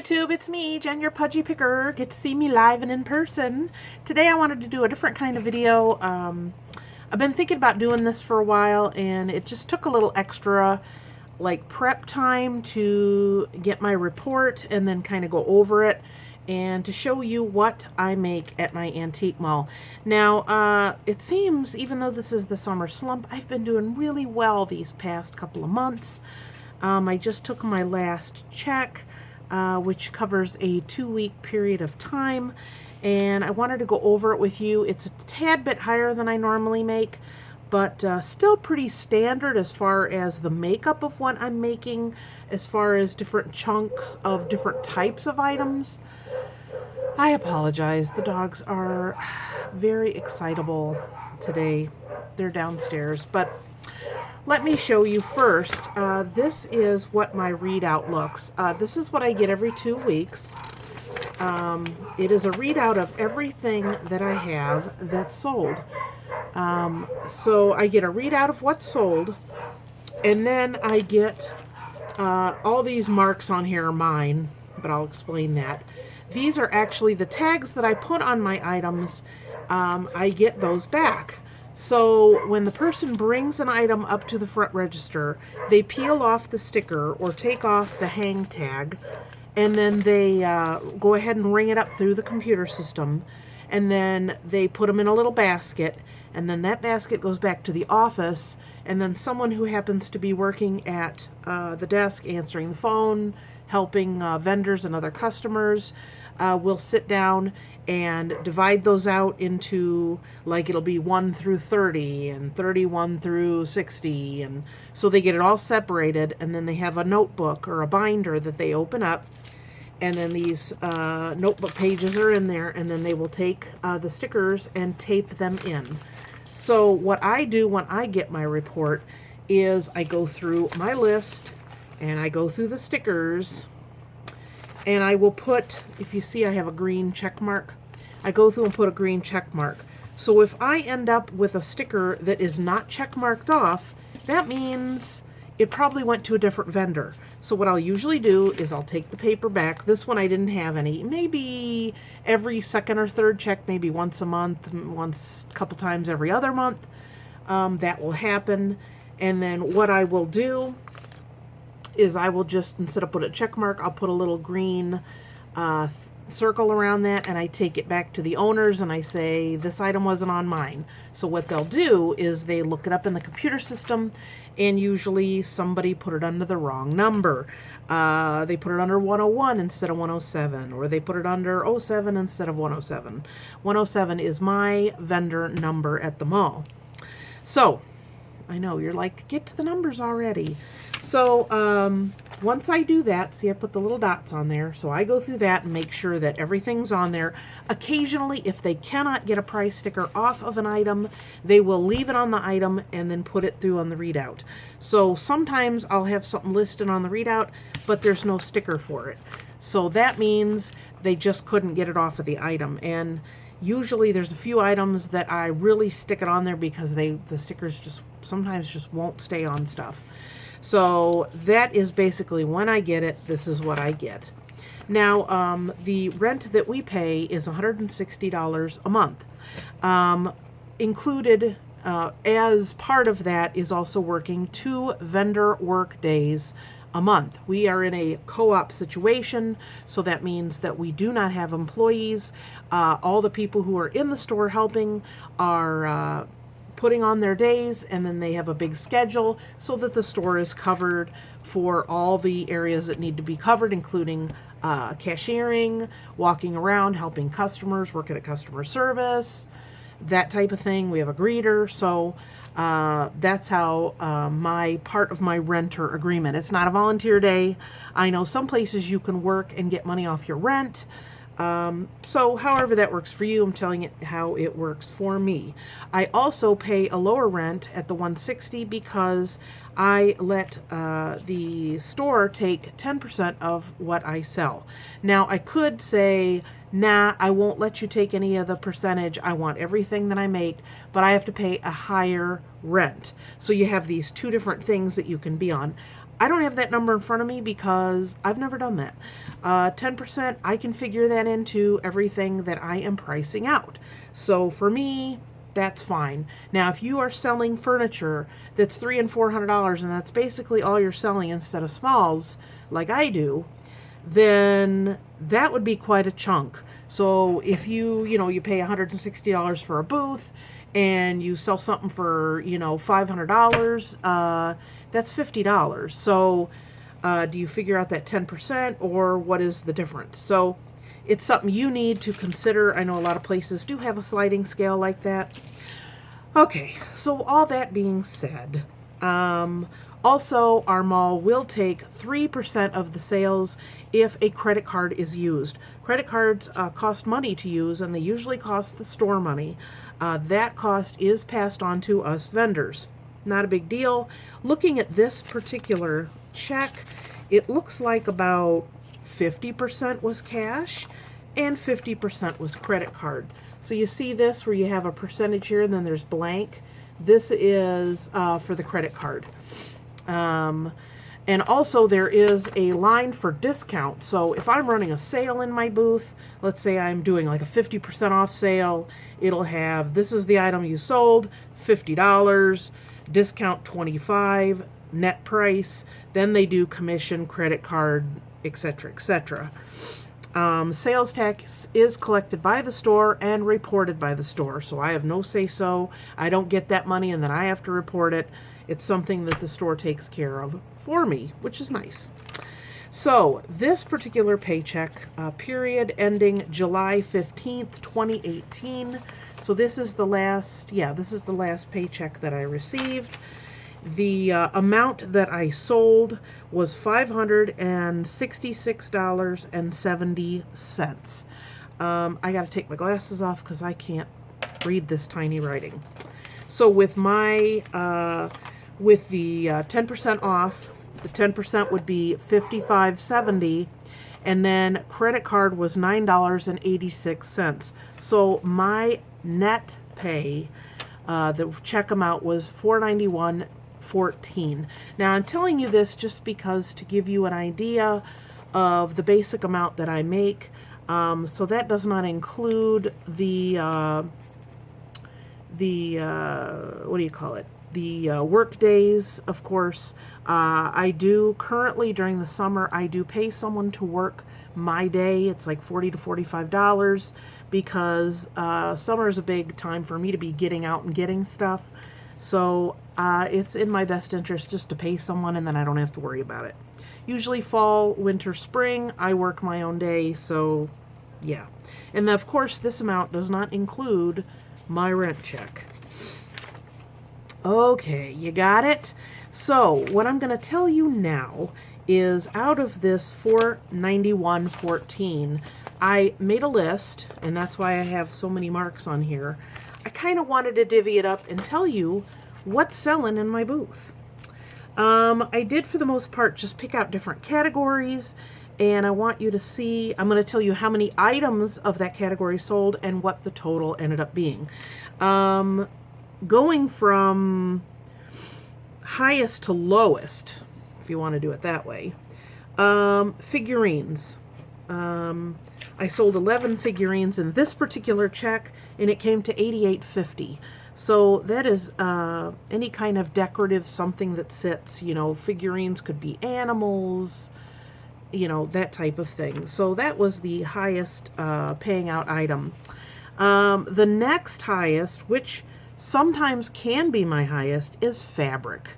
YouTube, it's me, Jen, your Pudgy Picker. Get to see me live and in person. Today I wanted to do a different kind of video. I've been thinking about doing this for a while, and it just took a little extra like prep time to get my report and then kind of go over it and to show you what I make at my antique mall. Now, it seems, even though this is the summer slump, I've been doing really well these past couple of months. I just took my last check, which covers a 2-week period of time, and I wanted to go over it with you. It's a tad bit higher than I normally make, but still pretty standard as far as the makeup of what I'm making, as far as different chunks of different types of items. I apologize, the dogs are very excitable today. They're downstairs, but let me show you first. This is what my readout looks. This is what I get every 2 weeks. It is a readout of everything that I have that's sold. So I get a readout of what's sold, and then I get all these marks on here are mine, but I'll explain that. These are actually the tags that I put on my items. I get those back. So when the person brings an item up to the front register, they peel off the sticker or take off the hang tag, and then they go ahead and ring it up through the computer system, and then they put them in a little basket, and then that basket goes back to the office, and then someone who happens to be working at the desk answering the phone, helping vendors and other customers, will sit down and divide those out into, like, it'll be 1 through 30 and 31 through 60, and so they get it all separated, and then they have a notebook or a binder that they open up, and then these notebook pages are in there, and then they will take the stickers and tape them in. So what I do when I get my report is I go through my list and I go through the stickers, and I will put, if you see I have a green check mark, I go through and put a green check mark. So if I end up with a sticker that is not check marked off, that means it probably went to a different vendor. So what I'll usually do is I'll take the paper back. This one I didn't have any. Maybe every second or third check, maybe once a month, once a couple times every other month. That will happen. And then what I will do is I will just, instead of put a check mark, I'll put a little green circle around that, and I take it back to the owners and I say, this item wasn't on mine. So what they'll do is they look it up in the computer system, and usually somebody put it under the wrong number. They put it under 101 instead of 107, or they put it under 07 instead of 107. 107 is my vendor number at the mall. So I know you're like, get to the numbers already. So once I do that, see, I put the little dots on there. So I go through that and make sure that everything's on there. Occasionally, if they cannot get a price sticker off of an item, they will leave it on the item and then put it through on the readout. So sometimes I'll have something listed on the readout, but there's no sticker for it. So that means they just couldn't get it off of the item. And usually there's a few items that I really stick it on there because the stickers just sometimes just won't stay on stuff. So that is basically when I get it, this is what I get. Now, the rent that we pay is $160 a month. Included as part of that is also working 2 vendor work days a month. We are in a co-op situation, so that means that we do not have employees. All the people who are in the store helping are putting on their days, and then they have a big schedule so that the store is covered for all the areas that need to be covered, including cashiering, walking around, helping customers, working at customer service, that type of thing. We have a greeter. So that's how my part of my renter agreement. It's not a volunteer day. I know some places you can work and get money off your rent. So however that works for you, I'm telling it how it works for me. I also pay a lower rent at the $160 because I let the store take 10% of what I sell. Now I could say, nah, I won't let you take any of the percentage. I want everything that I make, but I have to pay a higher rent. So you have these two different things that you can be on. I don't have that number in front of me because I've never done that. 10%, I can figure that into everything that I am pricing out. So for me, that's fine. Now, if you are selling furniture that's $300 and $400 and that's basically all you're selling instead of smalls, like I do, then that would be quite a chunk. So if you pay $160 for a booth and you sell something for, $500, that's $50. So do you figure out that 10% or what is the difference? So it's something you need to consider. I know a lot of places do have a sliding scale like that. Okay, so all that being said, also our mall will take 3% of the sales if a credit card is used. Credit cards cost money to use, and they usually cost the store money. That cost is passed on to us vendors. Not a big deal. Looking at this particular check, it looks like about 50% was cash and 50% was credit card. So you see this where you have a percentage here and then there's blank. This is for the credit card. And also there is a line for discount. So if I'm running a sale in my booth, let's say I'm doing like a 50% off sale, it'll have, this is the item you sold, $50, discount $25, net price, then they do commission, credit card, etc., etc. Sales tax is collected by the store and reported by the store, so I have no say-so. I don't get that money and then I have to report it. It's something that the store takes care of for me, which is nice. So this particular paycheck, period ending July 15th, 2018. So this is the last paycheck that I received. The amount that I sold was $566.70. I got to take my glasses off because I can't read this tiny writing. So with my with the 10% off, the 10% would be $55.70, and then credit card was $9.86. So my net pay, the check amount was $491.14. Now I'm telling you this just because to give you an idea of the basic amount that I make. So that does not include the what do you call it? The work days, of course. I do currently during the summer, I do pay someone to work my day. It's like $40 to $45 because summer is a big time for me to be getting out and getting stuff. So it's in my best interest just to pay someone and then I don't have to worry about it. Usually fall, winter, spring, I work my own day, so yeah. And then, of course, this amount does not include my rent check. Okay, you got it? So what I'm going to tell you now is out of this $491.14, I made a list, and that's why I have so many marks on here. I kind of wanted to divvy it up and tell you what's selling in my booth. I did, for the most part, just pick out different categories, and I want you to see, I'm going to tell you how many items of that category sold and what the total ended up being. Going from highest to lowest, if you want to do it that way. Figurines. I sold 11 figurines in this particular check, and it came to $88.50. So that is any kind of decorative something that sits, figurines could be animals, that type of thing. So that was the highest paying out item. The next highest, which sometimes can be my highest, is fabric.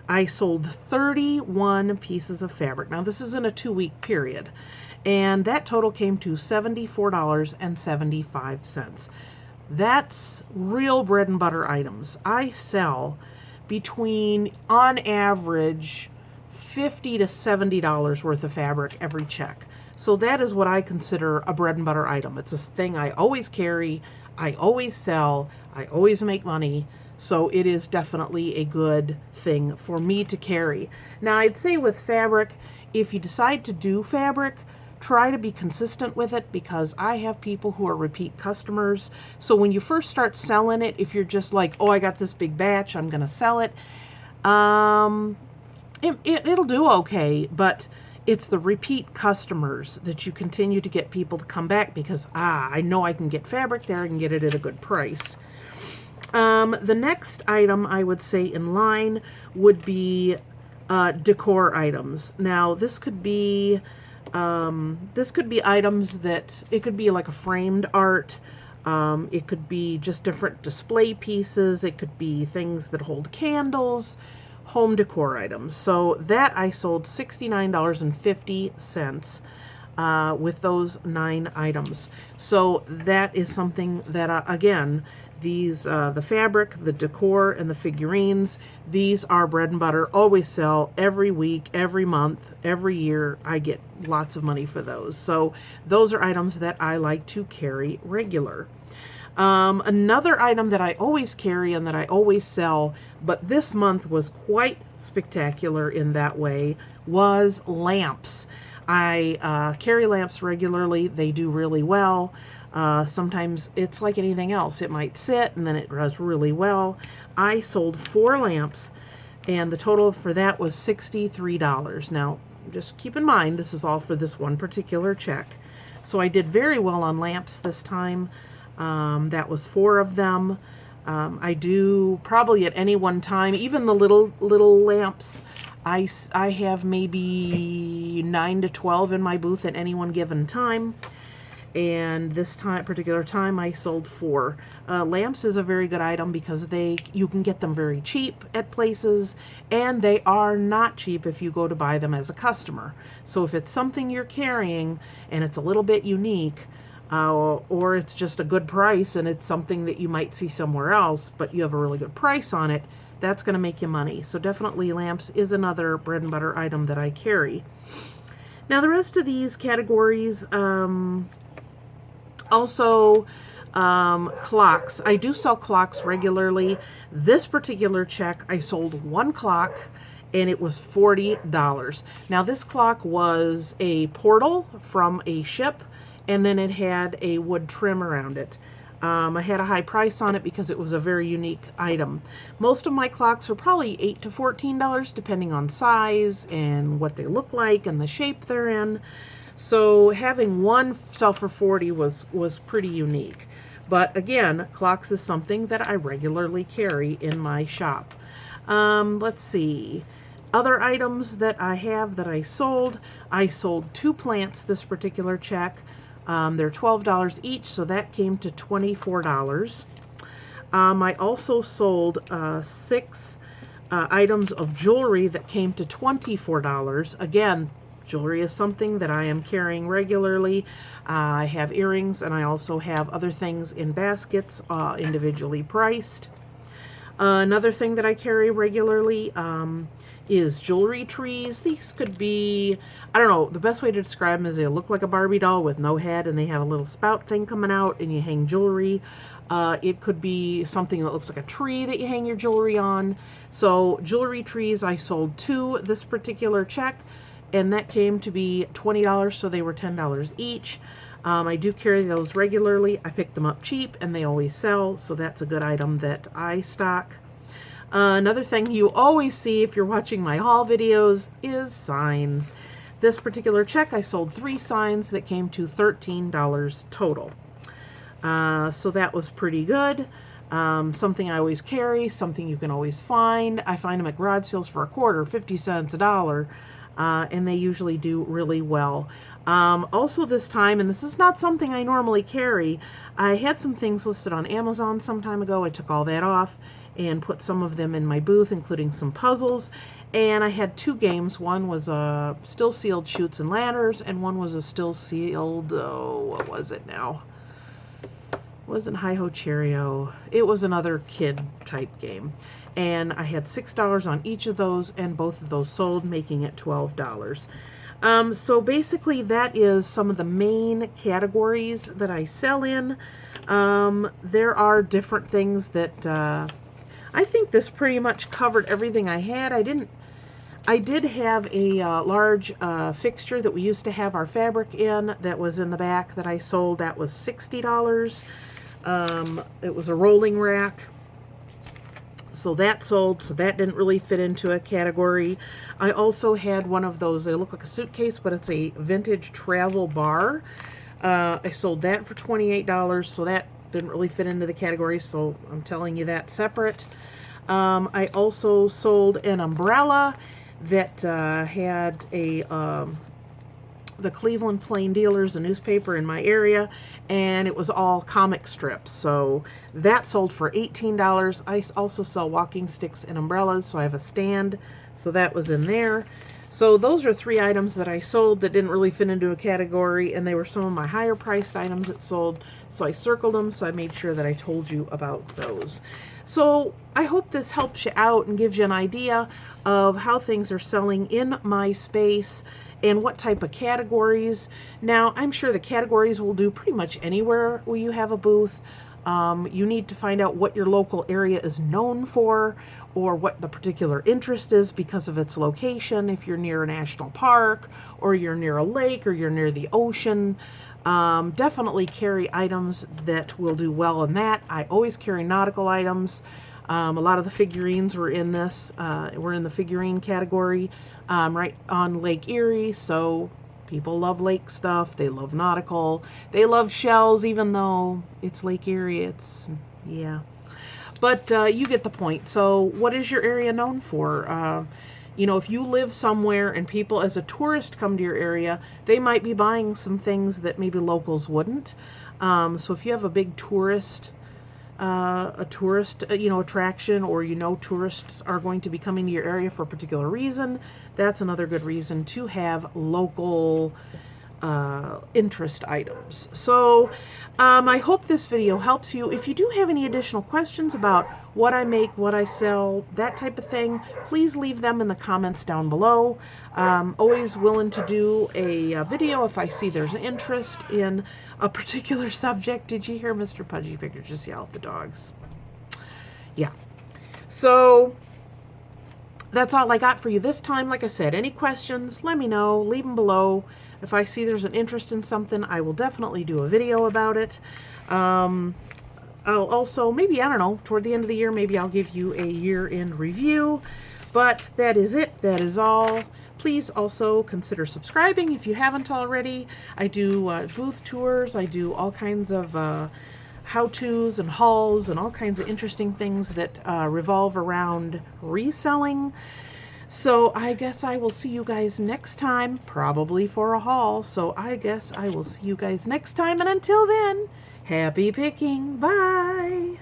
I sold 31 pieces of fabric. Now this is in a 2-week period, and that total came to $74.75. That's real bread and butter items. I sell between, on average, $50 to $70 worth of fabric every check. So that is what I consider a bread and butter item. It's a thing I always carry, I always sell, I always make money. So it is definitely a good thing for me to carry. Now I'd say with fabric, if you decide to do fabric, try to be consistent with it, because I have people who are repeat customers. So when you first start selling it, if you're just like, oh, I got this big batch, I'm going to sell it, it'll do okay, but it's the repeat customers that you continue to get people to come back because, I know I can get fabric there, I can get it at a good price. The next item I would say in line would be decor items. Now this could be items that, it could be like a framed art, it could be just different display pieces, it could be things that hold candles, home decor items. So that I sold $69.50 with those 9 items. So that is something that, again, these, the fabric, the decor, and the figurines, these are bread and butter, always sell every week, every month, every year. I get lots of money for those. So those are items that I like to carry regular. Another item that I always carry and that I always sell, but this month was quite spectacular in that way, was lamps. I carry lamps regularly. They do really well. Sometimes it's like anything else. It might sit and then it does really well. I sold 4 lamps and the total for that was $63. Now, just keep in mind, this is all for this one particular check. So I did very well on lamps this time. That was 4 of them. I do probably at any one time, even the little lamps, I have maybe 9 to 12 in my booth at any one given time. And this particular time I sold 4. Lamps is a very good item because you can get them very cheap at places, and they are not cheap if you go to buy them as a customer. So if it's something you're carrying and it's a little bit unique, or it's just a good price and it's something that you might see somewhere else, but you have a really good price on it, that's going to make you money. So definitely lamps is another bread and butter item that I carry. Now the rest of these categories, also, clocks. I do sell clocks regularly. This particular check, I sold 1 clock and it was $40. Now this clock was a portal from a ship, and then it had a wood trim around it. I had a high price on it because it was a very unique item. Most of my clocks are probably $8 to $14 depending on size and what they look like and the shape they're in. So having one sell for $40 was pretty unique. But again, clocks is something that I regularly carry in my shop. Let's see. Other items that I have that I sold 2 plants this particular check. They're $12 each, so that came to $24. I also sold 6 items of jewelry that came to $24. Again, jewelry is something that I am carrying regularly. I have earrings, and I also have other things in baskets, individually priced. Another thing that I carry regularly is jewelry trees. These could be, I don't know, the best way to describe them is they look like a Barbie doll with no head, and they have a little spout thing coming out, and you hang jewelry. It could be something that looks like a tree that you hang your jewelry on. So jewelry trees, I sold 2 this particular check, and that came to be $20, so they were $10 each. I do carry those regularly. I pick them up cheap, and they always sell, so that's a good item that I stock. Another thing you always see if you're watching my haul videos is signs. This particular check, I sold 3 signs that came to $13 total. So that was pretty good. Something I always carry, something you can always find. I find them at garage sales for a quarter, 50 cents, $1. And they usually do really well. Also this time, and this is not something I normally carry, I had some things listed on Amazon some time ago. I took all that off and put some of them in my booth, including some puzzles. And I had 2 games. One was a still sealed Chutes and Ladders, and one was a still sealed, what was it now? It wasn't Hi-Ho Cheerio. It was another kid type game. And I had $6 on each of those, and both of those sold, making it $12. So basically that is some of the main categories that I sell in. There are different things that I think this pretty much covered everything I had. I did have a large fixture that we used to have our fabric in that was in the back that I sold. That was $60. It was a rolling rack. So that sold, so that didn't really fit into a category. I also had one of those, they look like a suitcase, but it's a vintage travel bar. I sold that for $28, so that didn't really fit into the category, so I'm telling you that separate. I also sold an umbrella that had the Cleveland Plain Dealers, a newspaper in my area, and it was all comic strips. So that sold for $18. I also sell walking sticks and umbrellas, so I have a stand, so that was in there. So those are 3 items that I sold that didn't really fit into a category, and they were some of my higher priced items that sold, so I circled them, so I made sure that I told you about those. So I hope this helps you out and gives you an idea of how things are selling in my space and what type of categories. Now, I'm sure the categories will do pretty much anywhere where you have a booth. You need to find out what your local area is known for, or what the particular interest is because of its location. If you're near a national park, or you're near a lake, or you're near the ocean, definitely carry items that will do well in that. I always carry nautical items. A lot of the figurines were in this. We're in the figurine category, right on Lake Erie, so people love lake stuff. They love nautical. They love shells, even though it's Lake Erie. It's, yeah. But you get the point. So what is your area known for? You know, if you live somewhere and people as a tourist come to your area, they might be buying some things that maybe locals wouldn't. So if you have a big tourist attraction, or tourists are going to be coming to your area for a particular reason, that's another good reason to have local interest items. So I hope this video helps you. If you do have any additional questions about what I make, what I sell, that type of thing, please leave them in the comments down below. Always willing to do a video if I see there's interest in a particular subject. Did you hear Mr. Pudgy Picker just yell at the dogs? Yeah. So that's all I got for you this time. Like I said, any questions, let me know. Leave them below. If I see there's an interest in something, I will definitely do a video about it. I'll also, maybe, I don't know, toward the end of the year, maybe I'll give you a year-end review. But that is it. That is all. Please also consider subscribing if you haven't already. I do booth tours. I do all kinds of how-tos and hauls and all kinds of interesting things that revolve around reselling. So I guess I will see you guys next time, probably for a haul. So I guess I will see you guys next time. And until then, happy picking. Bye.